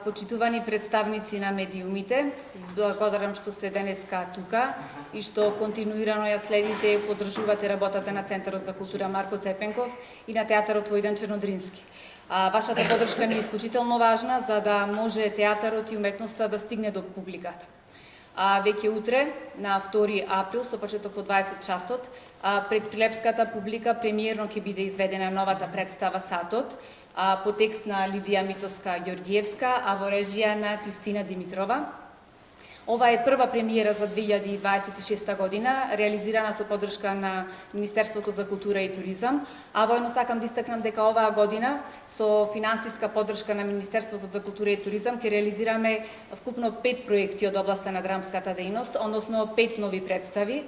Почитувани представници на медиумите, благодарам што сте денеска тука и што континуирано ја следите и поддржувате работата на Центарот за култура Марко Цепенков и на Театарот Војдан Чернодрински. Вашата поддршка ни е исклучително важна за да може театарот и уметноста да стигне до публиката. Веќе утре, на 2 април, со почеток во 20 часот, пред прилепската публика премиерно ќе биде изведена новата представа Сатот, по текст на Лидија Митовска-Ѓоргиевска, а во режија на Кристина Димитрова. Ова е прва премиера за 2026 година, реализирана со поддршка на Министерството за култура и туризам, а воедно сакам да истакнам дека оваа година со финансиска поддршка на Министерството за култура и туризам ќе реализираме вкупно 5 проекти од областа на драмската дејност, односно 5 нови представи.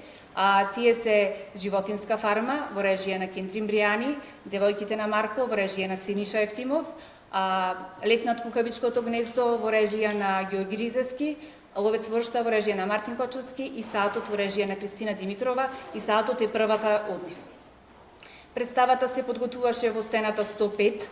Тие се Животинска фарма во режија на Кентрин Бријани, Девојките на Марко во режија на Синиша Ефтимов, Лет над кукавичкото гнездо во режија на Ѓорги Ризески, Ловец воршта во режија на Мартин Кочовски и Саатот во режија на Кристина Димитрова, и Саатот е првата од нив. Представата се подготвуваше во сцената 105,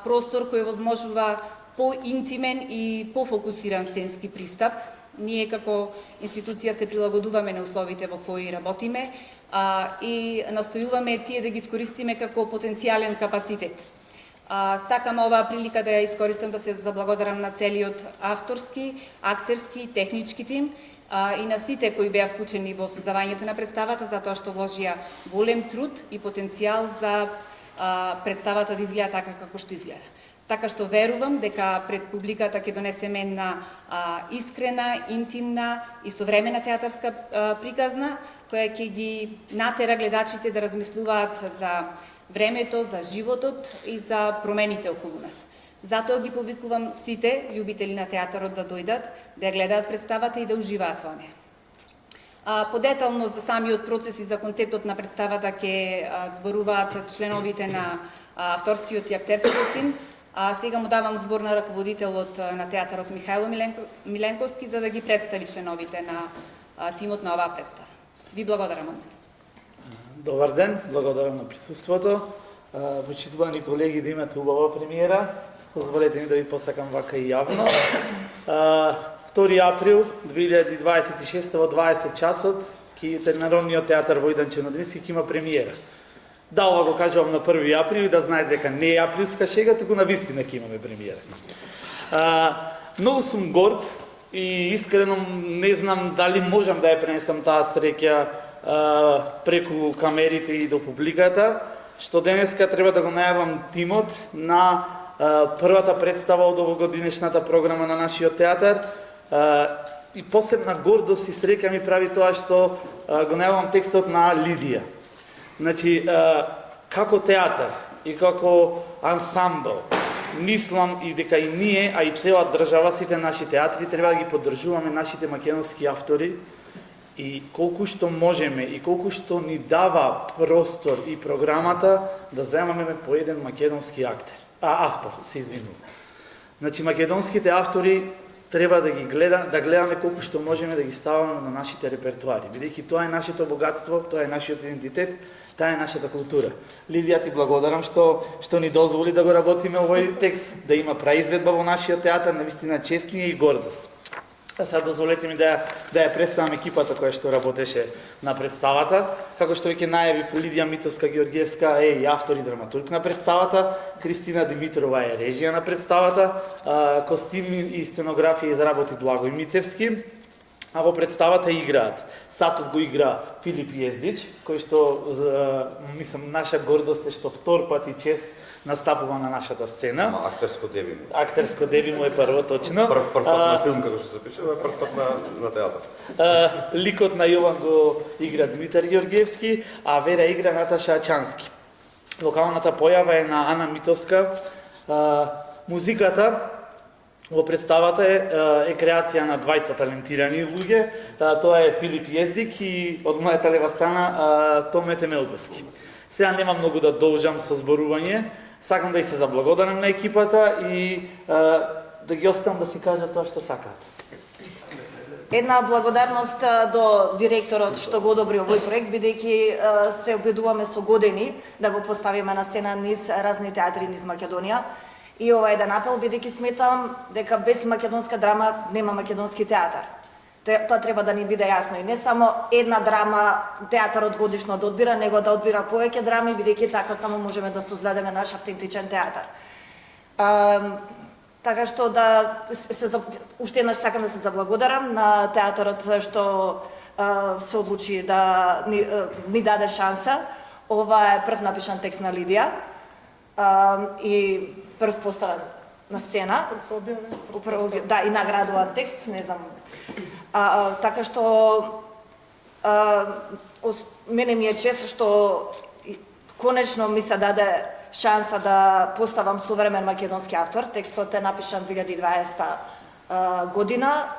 простор кој возможува поинтимен и пофокусиран сценски пристап. Ние како институција се прилагодуваме на условите во кои работиме и настојуваме тие да ги искористиме како потенцијален капацитет. Сакам оваа прилика да ја искористам да се заблагодарам на целиот авторски, актерски, технички тим и на сите кои беа вклучени во создавањето на представата, затоа што вложија голем труд и потенцијал за представата да изгледа така како што изгледа. Така што верувам дека пред публиката ќе донесеме една искрена, интимна и современа театарска приказна, која ќе ги натера гледачите да размислуваат за времето, за животот и за промените околу нас. Затоа ги повикувам сите љубители на театарот да дојдат, да ја гледаат представата и да уживаат во неја. Подетално за самиот процес и за концептот на представата ќе зборуваат членовите на авторскиот и актерскиот тим. Сега му давам збор на раководителот на театарот Михајло Миленковски за да ги представи членовите на тимот на оваа представа. Ви благодарам од мене. Добар ден, благодарам на присуството. Почитувани колеги, да имате убава премиера. Позволете ми да ви посакам вака и јавно. 2 април 2026 во 20 часот Народниот театар Војдан Чернодрински ќе има премиера. Да, ова го кажувам на 1 април и да знаете дека не е априлска шега, туку на вистина ќе имаме премиера. Многу сум горд и искрено не знам дали можам да ја пренесам таа среќа преку камерите и до публиката, што денеска треба да го најавам тимот на првата представа од овогодинешната програма на нашиот театар. И посебна гордост и среќа ми прави тоа што го најавам текстот на Лидија. Значи, како театар и како ансамбл, мислам и дека и ние, а и цела држава, сите наши театри, треба да ги поддржуваме нашите македонски автори и колку што можеме и колку што ни дава простор и програмата да земаме по еден македонски автор, се извинувам. Значи, македонските автори треба да ги гледаме колку што можеме да ги ставаме на нашите репертуари, бидејќи тоа е нашето богатство, тоа е нашиот идентитет, таа е нашата култура. Лидија, ти благодарам што ни дозволи да го работиме овој текст, да има праизведба во нашиот театар, навистина чест ни е и гордост. А сега дозволете ми да ја представам екипата која што работеше на представата. Како што веќе најавив, Лидија Митовска-Ѓоргиевска е и автор и драматург на представата, Кристина Димитрова е режија на представата, костими и сценографија изработи Благој Мицевски, а во представата играат. Сатот го игра Филип Јездич, кој што, мислам, наша гордост е што втор пат и чест настапува на нашата сцена. Актерско деби му. Актерско деби му е прво, точно. Прв пат на филм, како што се пише, е прв пат на театар. Ликот на Јован го игра Димитар Ѓоргиевски, а Вера игра Наташа Ачански. Вокалната појава е на Ана Митовска. Музиката во представата е креација на двајца талентирани луѓе. Тоа е Филип Јездик и од мојата лева страна Томе Темелковски. Сега нема многу да должам со зборување. Сакам да и се заблагодарам на екипата и да ги оставам да си кажат тоа што сакаат. Една благодарност до директорот што го одобри овој проект, бидејќи се обидуваме со години да го поставиме на сцена низ разни театри низ Македонија. И ова е еден апел, бидејќи сметам дека без македонска драма нема македонски театар. Тоа треба да ни биде јасно и не само една драма театарот годишно да одбира, него да одбира повеќе драми, бидејќи така само можеме да создадеме наш автентичен театар. Така што уште еднаш сакам да се заблагодарам на театарот што се одлучи да ни даде шанса. Ова е прв напишан текст на Лидија и прв поставен на сцена. Да, и наградуван текст, не знам. Така што мене ми е чест што конечно ми се даде шанса да поставам современ македонски автор. Текстот е напишан 2020 година.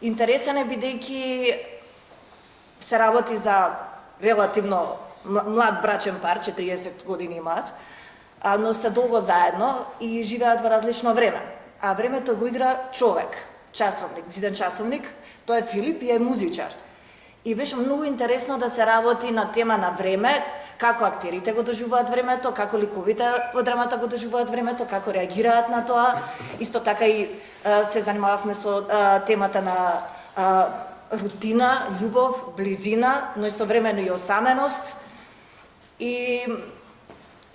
Интересен е бидејќи се работи за релативно млад брачен пар, 40 години имаат, но се долго заедно и живеат во различно време. А времето го игра човек, часовник, зиден часовник, тој е Филип и е музичар. И беше многу интересно да се работи на тема на време, како актерите го доживуваат времето, како ликовите во драмата го доживуваат времето, како реагираат на тоа. Исто така и се занимававме со темата на рутина, љубов, близина, но истовремено и осаменост. И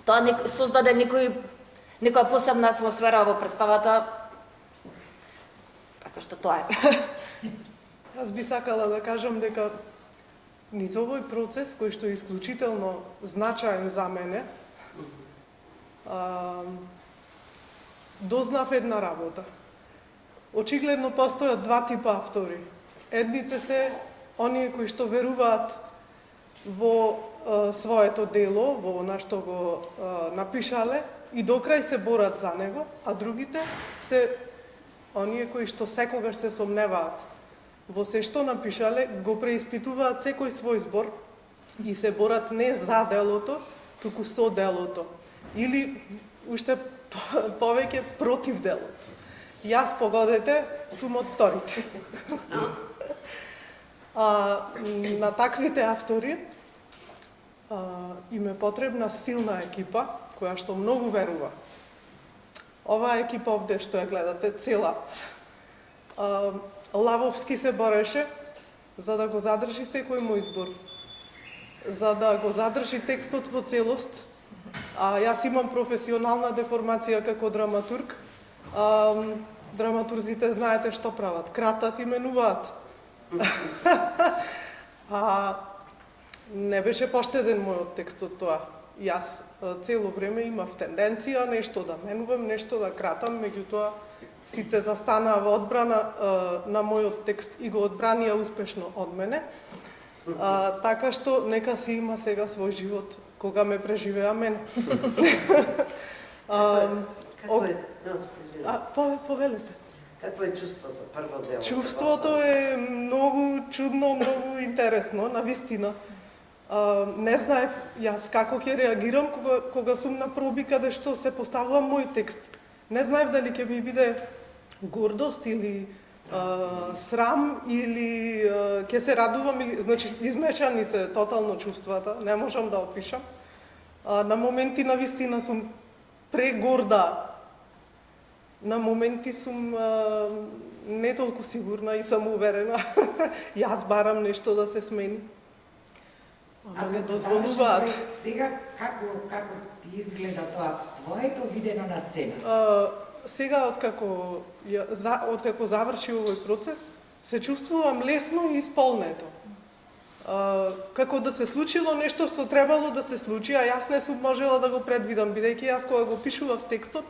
тоа создаде некоја посебна атмосфера во представата. Така што тоа е. Аз би сакала да кажам дека низ овој процес, кој што е исклучително значаен за мене, дознав една работа. Очигледно постојат два типа автори. Едните се оние кои што веруваат во своето дело, во она што го напишале и до крај се борат за него, а другите се оние кои што секогаш се сомневаат во се што напишале, го преиспитуваат секој свој збор и се борат не за делото, туку со делото. Или уште повеќе против делото. Јас, погодете, сум од вторите. На таквите автори им е потребна силна екипа, која што многу верува. Оваа екипа овде што ја гледате, цела, лавовски се бореше за да го задржи секој мој збор, за да го задржи текстот во целост. Јас имам професионална деформација како драматург. Драматурзите знаете што прават, кратат и менуваат. Не беше поштеден мојот текст од тоа. Јас цело време имав тенденција нешто да менувам, нешто да кратам, меѓутоа сите застанаа во одбрана на мојот текст и го одбранија успешно од мене. Така што нека си има сега свој живот кога ме преживеа мене. Повелете. Какво е чувството, прво дело? Чувството е многу чудно, многу интересно, навистина. Не знаев јас како ќе реагирам кога сум на проби каде што се поставува мој текст. Не знаев дали ќе ми биде гордост или срам или ќе се радувам, или значи измешани се тотално чувствата, не можам да опишам. На моменти навистина сум прегорда. На моменти сум не толку сигурна и самоуверена. Јас барам нешто да се смени. Ама не дозволуваат. Сега како ти изгледа тоа твоето видено на сцена? Сега откако заврши овој процес, се чувствувам лесно и исполнето. Како да се случило нешто што требало да се случи, а јас не сум можела да го предвидам, бидејќи јас кога го пишував текстот,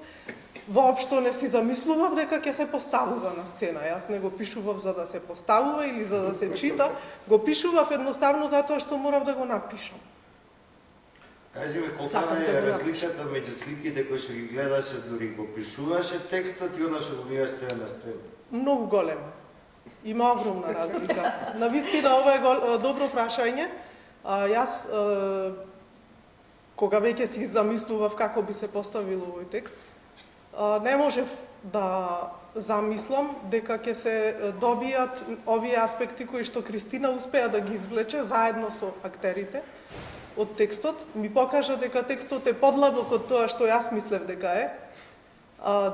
воопшто не си замислував дека ќе се поставува на сцена. Јас не го пишував за да се поставува или за да се чита, го пишував едноставно затоа што морав да го напишам. Кажи ми, колка е разликата меѓу сликите кои што ги гледаше, дури го пишуваше текстот и она што го гледаш сега на сцена? Многу голема. Има огромна разлика. Навистина, ова е добро прашање. Јас, кога веќе си замислував како би се поставил овој текст, не можев да замислам дека ќе се добијат овие аспекти кои што Кристина успеа да ги извлече заедно со актерите од текстот, ми покажа дека текстот е подлабок од тоа што јас мислев дека е,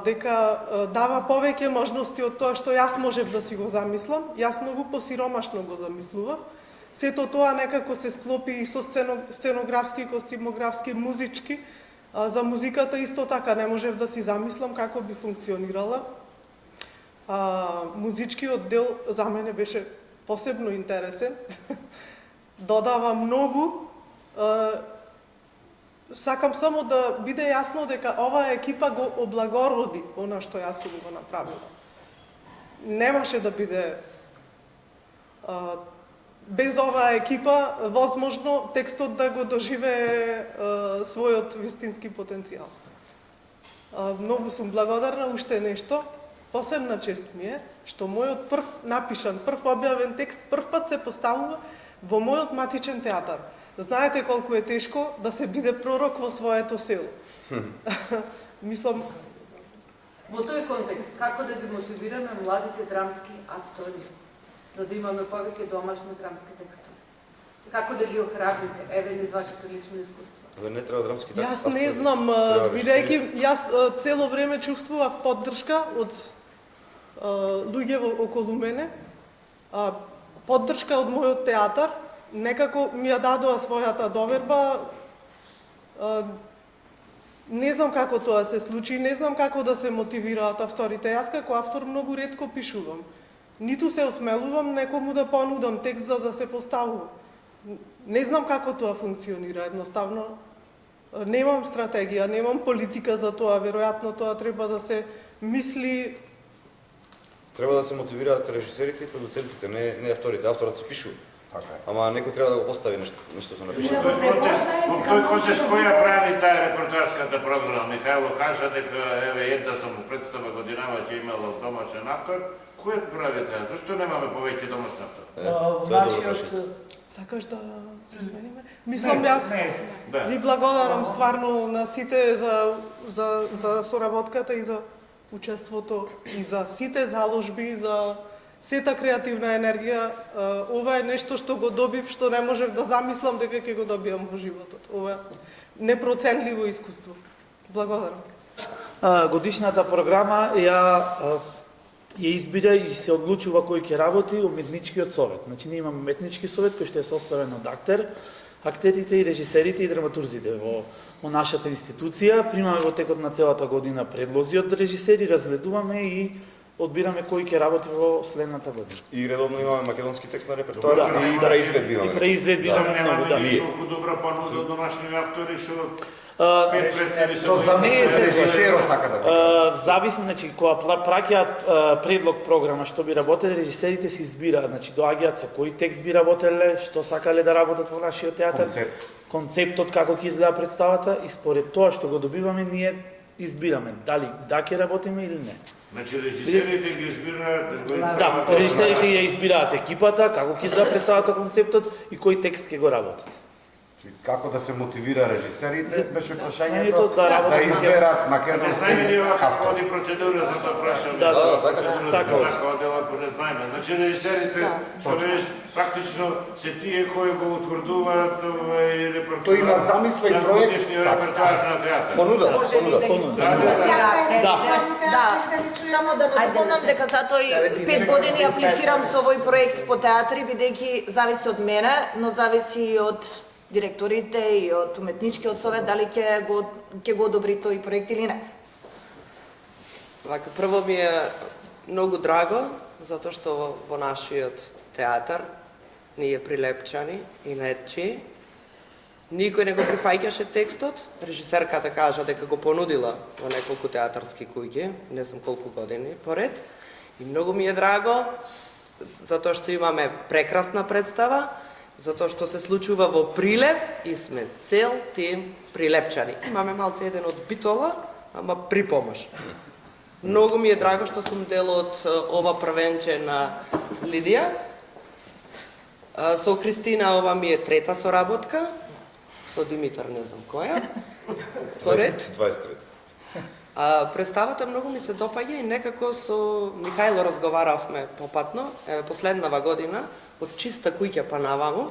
дека дава повеќе можности од тоа што јас можев да си го замислам. Јас многу посиромашно го замислував. Сето тоа некако се склопи и со сценографски, костимографски, музички. За музиката исто така не можев да си замислам како би функционирала. Музичкиот дел за мене беше посебно интересен. Додава многу. Сакам само да биде јасно дека оваа екипа го облагороди она што јас сум го направила. Немаше да биде без оваа екипа возможно текстот да го доживее својот вистински потенцијал. Многу сум благодарна. Уште нешто, посебна чест ми е што мојот прв напишан, прв објавен текст прв пат се поставува во мојот матичен театар. Знаете колку е тешко да се биде пророк во своето село. Мислам, во тој контекст, како да ги мотивираме младите драмски автори, за да имаме повеќе домашни драмски текстови? Како да ги охрабрите, еве низ вашето лично искуство? Не треба драмски текст. јас не знам, бидејќи јас цело време чувствував поддршка од луѓе околу мене, поддршка од мојот театар, некако ми ја дадоа својата доверба. Не знам како тоа се случи, не знам како да се мотивираат авторите. Јас како автор многу ретко пишувам. Ниту се осмелувам некому да понудам текст за да се поставува. Не знам како тоа функционира, едноставно немам стратегија, немам политика за тоа, веројатно тоа треба да се мисли. Треба да се мотивираат режисерите и продуцентите, не авторите. Авторот се пишува. Ама некој треба да го постави нешто се напише. Во тој контекст која прави таа репортажската програма? Михајло кажа дека еве една само представа годинава ќе имала домашен автор. Кој прави таа? Зошто немаме повеќе домашен автор? Сакаш да се смениме? Мислам, јас ви благодарам стварно на сите за соработката и за учеството и за сите заложби, за сета креативна енергија. Ова е нешто што го добив, што не можев да замислам дека ќе го добиам во животот. Ова е непроценливо искуство. Благодарам. Годишната програма ја избира и се одлучува кој ќе работи уметничкиот совет. Значи ние имаме уметнички совет кој што е составен од актерите и режисерите и драматурзите во нашата институција. Примаме во текот на целата година предлози од режисери, разгледуваме и одбираме кој ќе работи во следната година. И редовно имаме македонски текст на репертоар и преизведби имаме. И преизведби имаме многу, да. Немаме толку добра понуда од домашни автори што То за режисерот сака да кажа. Зависи, значи, кога праќаат предлог програма што би работеле, режисерите се избираат, значи доаѓаат со кој текст би работеле, што сакале да работат во нашиот театар, концептот како ќе изгледа представата и според тоа што го добиваме ние избираме дали да ќе работиме или не. Значи режисерите ги избираат. Да, режисерите ја избираат екипата, како ќе изгледа представата, концептот и кој текст ќе го работат. Како да се мотивира режисерите, беше прашањето да изберат Не македонски знаеме ли како автор. води процедура за тоа прашање? така. Така одела не знаеме. Значи режисерите, што видиш, практично се тие кои го утврдуваат и репертуар. Тој има замисла и проект. Годишниот репертуар на театар. Понуда. Да, само да допълнам дека затоа и 5 години аплицирам со овој проект по театри, бидејќи зависи од мене, но зависи и од директорите и од уметничкиот совет дали ќе го одобри тој проект или не. Вака, прво ми е многу драго затоа што во нашиот театар ние прилепчани и нечи никој не го прифаќаше текстот, режисерката кажа дека го понудила во неколку театарски куќи, не знам колку години поред, и многу ми е драго затоа што имаме прекрасна представа, затоа што се случува во Прилеп и сме цел тим прилепчани. Имаме малце еден од Битола, ама при помош. Многу ми е драго што сум дел од ова првенче на Лидија. Со Кристина ова ми е трета соработка, со Димитар не знам која. Поред. 23. Представата многу ми се допаѓа и некако со Михајло разговаравме попатно, последнава година, од чиста куќа па наваму.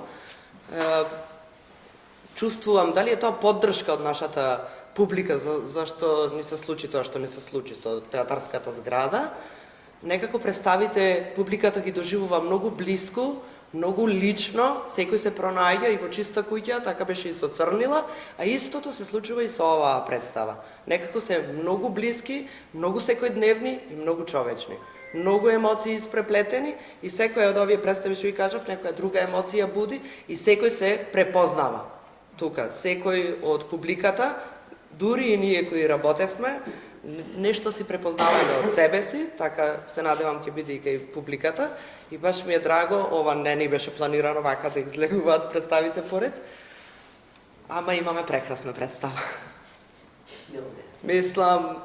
чувствувам дали е тоа поддршка од нашата публика зашто ни се случи тоа што ни се случи со театарската зграда. Некако представите, публиката ги доживува многу блиску, многу лично, секој се пронајѓа и во чиста куќа, така беше и со Црнила, а истото се случува и со оваа представа. Некако се многу блиски, многу секојдневни и многу човечни. Многу емоции испреплетени и секоја од овие представи што ви кажав, некоја друга емоција буди и секој се препознава. Тука, секој од публиката, дури и ние кои работевме, нешто си препознаваме од себе си, така се надевам ќе биде и кај публиката и баш ми е драго, ова не ни беше планирано вака да излегуваат представите поред, ама имаме прекрасна представа. Мислам,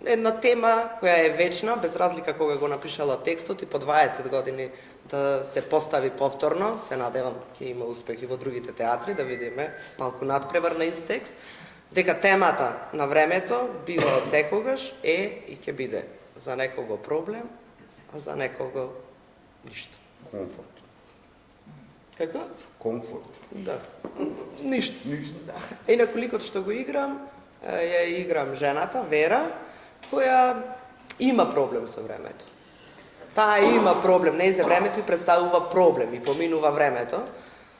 една тема која е вечна, без разлика кога го напишала текстот и по 20 години да се постави повторно, се надевам ќе има успех и во другите театри, да видиме малку надпревар на ист текст, дека темата на времето била од секогаш е и ќе биде за некого проблем, а за некого ништо. Комфорт. Како? Комфорт. Да. Ништо. И на коликот што го играм, ја играм жената, Вера, која има проблем со времето. Таа има проблем, не за времето и представува проблем и поминува времето.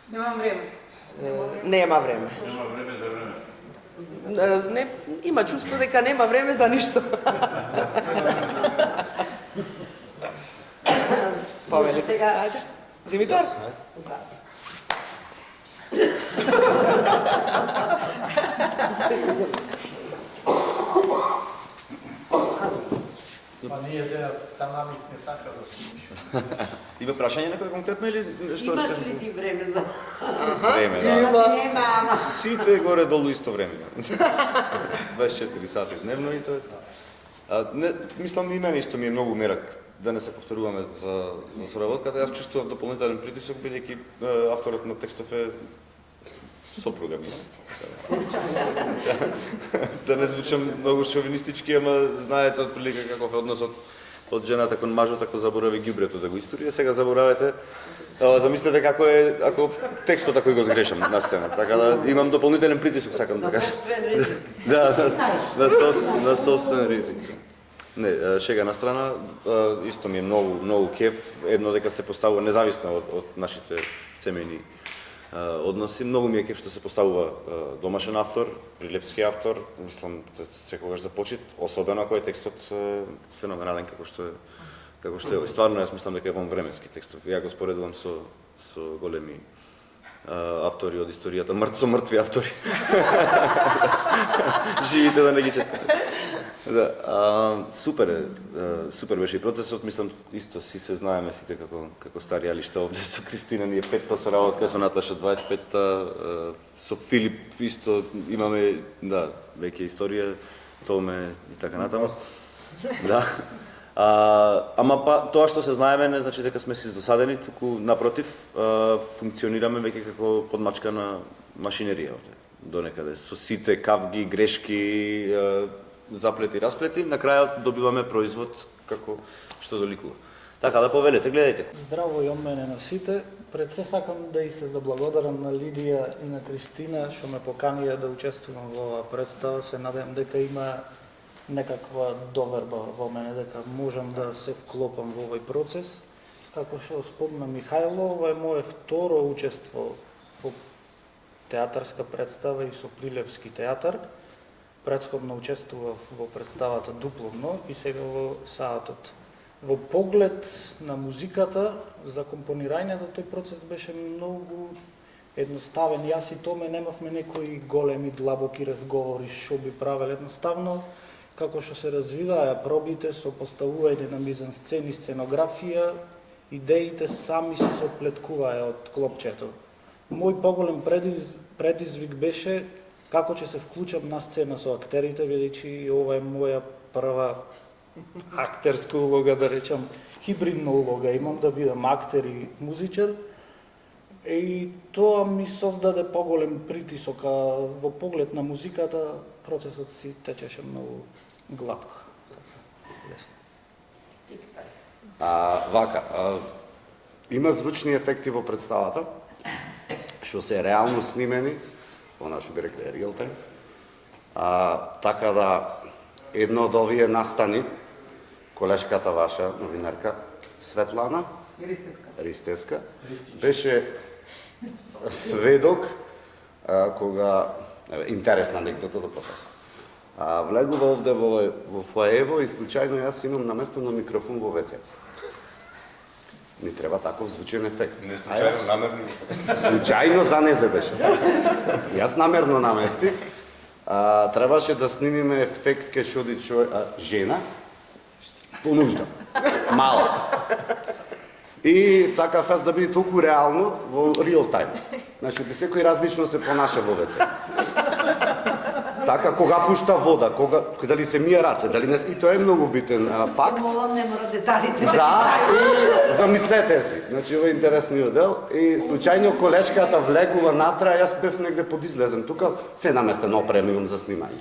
Немам време. Нема време. Нема време за време. Не, има чувство дека нема време за ништо. Повели. Сега, ајде. Димитар? Па ние тамамите така да се Има прашање некој конкретно или што имаш ли ти време за... Време, да. Нема, ама... Сите горе долу исто време. 24 сати дневно и тоа е тоа. Не, мислам и мене исто ми е многу мерак да не се повторуваме за соработката. Јас чувствував дополнителен притисок бидејќи авторот на текстов е сопруга ми. Да не звучам многу шовинистички, ама знаете отприлика каков е односот од жената кон мажот ако заборави ѓубрето да го истори, а сега заборавате. Замислете како е ако текстот ако го сгрешам на сцена. Така да имам дополнителен притисок, сакам да кажам. Да, на собствен ризик. Не, шега на страна, исто ми е многу кеф, едно дека се поставува независно од нашите семејни односи. Многу ми е кеф што се поставува домашен автор, прилепски автор, мислам секогаш за почит, особено ако е текстот феноменален како што е. Стварно јас мислам дека е вонвременски текстов. Ја го споредувам со големи автори од историјата, со мртви автори. Живите да не ги четете. Да, супер беше и процесот, мислам исто си се знаеме сите како стари алишта овде со Кристина, ние 5-та со работка, со Наташа 25-та, со Филип исто имаме, да, веќе историја, Томе и така натаму. Да. Ама тоа што се знаеме не значи дека сме си досадени, туку напротив, функционираме веќе како подмачкана машинерија овде, донекаде, со сите кавги, грешки, заплети и расплети, на крајот добиваме производ како што доликува. Така да повелете, гледајте. Здраво и од мене на сите. Пред се сакам да и се заблагодарам на Лидија и на Кристина што ме поканија да учествувам во оваа представа. Се надевам дека има некаква доверба во мене, дека можам да се вклопам во овој процес. Како што спомна Михајло, ова е моје второ учество во театарска представа и со Прилепски театар. Претходно учествував во представата Дупловно и сега во Саатот. Во поглед на музиката, за компонирањето, тој процес беше многу едноставен. Јас и Томе немавме некои големи, длабоки разговори што би правел. Едноставно, како што се развиваа пробите со поставување на мизансцени, сценографија, идеите сами се отплеткуваа од клопчето. Мој поголем предизвик беше како ќе се вклучам на сцена со актерите, бидејќи ова е моја прва актерска улога, да речам, хибридна улога. Имам да бидам актер и музичар. И тоа ми создаде поголем притисок, а во поглед на музиката процесот си течеше многу глатко. Вака, има звучни ефекти во представата, што се реално снимени, што би рекле real time, така да едно од овие настани, колешката ваша новинарка Светлана Ристеска беше сведок кога интересна анекдота за процес. Влегува овде во фоаево и случајно јас имам наместено микрофон во ВЦ. Ми треба таков звучен ефект. Не случајно, намерно. Случајно за незе беше. Јас намерно наместив. Требаше да снимиме ефект кај шоди жена по нужда. Мала. И сакав јас да биде толку реално во real time. Значи, да секој различно се понаша во ВЦ. Така, кога пушта вода, дали се мие раце, дали не... И тоа е многу битен факт. Молам, не мора деталите да и замислете си. Значи, ова е интересниот дел. И случајно колешката влегува натра, јас бев негде подизлезен. Тука се наместен опрем имам за снимање.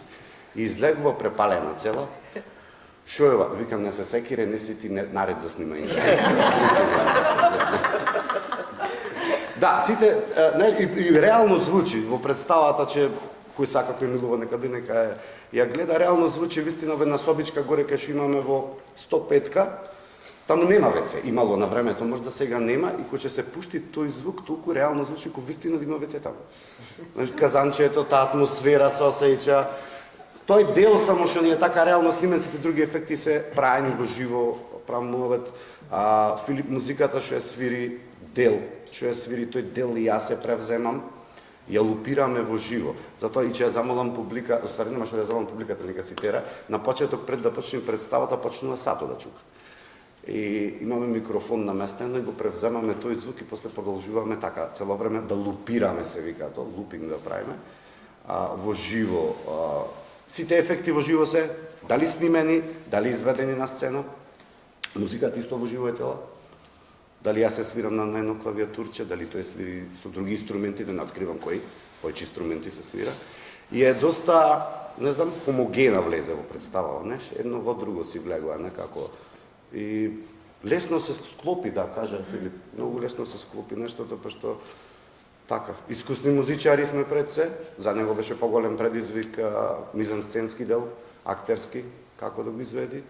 И излегува препалена цела. Шо е ова? Викам, не се секире, не си ти наред за снимање. Да, сите, и реално звучи во представата, че кој сака, кој милува некаде, нека ја гледа, реално звучи вистина во една собичка горе кај што имаме во 105-ка, таму нема ВЦ, имало на времето, можда сега нема, и кој ќе се пушти тој звук, толку реално звучи, кој вистина да има ВЦ таму. Казанчето, таа атмосфера се осеќа, тој дел само што ни е така реално снимен, сите други ефекти се праени во живо, правмовет, Филип музиката што ја свири дел, што ја свири тој дел и јас ја превземам, ја лупираме во живо. Затоа и че ја замолам публика, оствари нема што да ја замолам публиката нека цитира, на почеток пред да почне представата почнува сато да чука. И имаме микрофон наместен и го превземаме тој звук и после продолжуваме така цело време да лупираме, се вика тоа, лупинг да правиме во живо. Сите ефекти во живо се дали снимени, дали изведени на сцена. Музиката исто во живо е цела. Дали јас се свирам на едно клавиатурче, дали тој свири со други инструменти, да не откривам кои инструменти се свира. И е доста, не знам, хомогена влезе во представава, неш? Едно во друго си влегува некако. И лесно се склопи, да, каже Филип, многу лесно се склопи нештото, пошто така, искусни музичари сме пред се, за него беше поголем предизвик мизансценски дел, актерски, како да го изведи.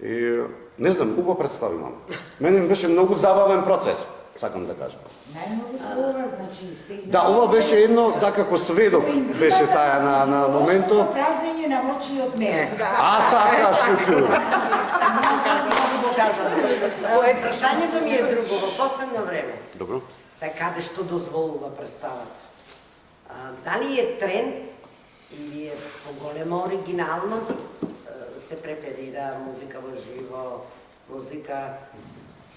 И не знам, убаво представи мама. Мене ми беше многу забавен процес, сакам да кажам. Најмногу слова, значи, сте... Да, ова беше едно, да, како сведок беше таја на моментов. Празнење на очиот мене. Така, шутјур. Прашањето ми е друго, во последно време. Добро. Каде што дозволува представата? Дали е тренд или е поголема оригиналност, се преферира музика во живо, музика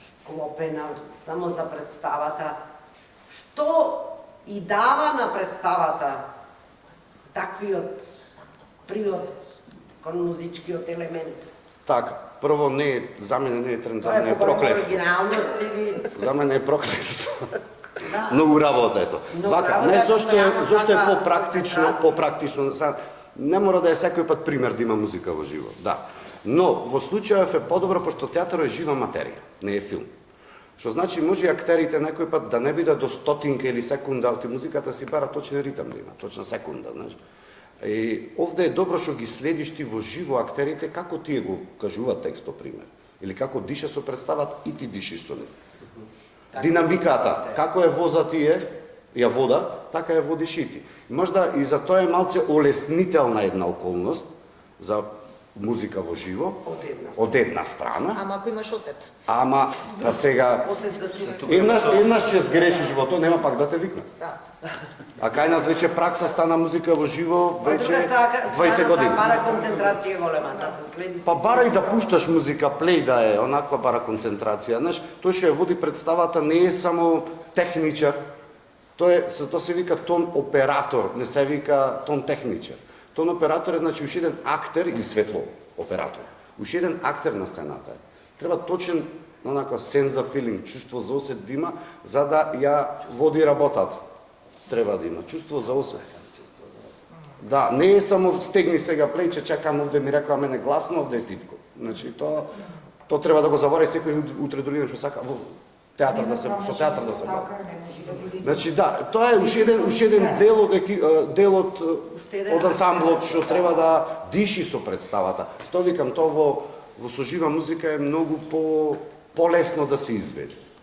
склопена само за представата. Што и дава на представата таквиот приод кон музичкиот елемент? Така, прво за мене не е тренд, за мене е проклетство. За мене е проклетство. Многу работа ето. Вака, не зошто е попрактично. Не мора да е секој пат пример да има музика во живо, да. Но во случајов е подобро, пошто театарот е жива материја, не е филм. Што значи може и актерите некој пат да не бидат до стотинка или секунда, оти музиката си бара точен ритам да има, точна секунда, знаеш. И овде е добро што ги следиш ти во живо актерите како тие го кажуваат текстот пример, или како диша со представат и ти дишиш со нив. Динамиката, како е воза тие, ја вода, така ја водиш и ти. Можда и за тоа е малце олеснителна една околност за музика во живо, од една страна. Ама ако имаш осет. Ама, да сега, еднаш ќе сгрешиш во тоа, нема пак да те викна. А кај нас веќе пракса стана музика во живо, веќе 20 години. Бара концентрација голема, да се следи. Па бара и да пушташ музика, плей да е, онаква бара концентрација. Знаеш, тој што ја води представата не е само техничар, тоа се вика тон оператор, не се вика тон техничар. Тон оператор е, значи, уште еден актер или светло оператор. Уште еден актер на сцената е. Треба точен, онаква, сенс за филинг, чувство за осет да има, за да ја води работата. Треба да има чувство за осет. Да, не е само стегни сега плей, че чекам овде ми рекоа мене гласно, овде е тивко. Значи, тоа треба да го заборави секој утре други што сака. театар да се со театар да се бави. Не може да биде. Значи да, тоа е уште еден дел од од ансамблот што треба да диши со представата. Што викам, тоа во сожива музика е многу полесно да се изведе.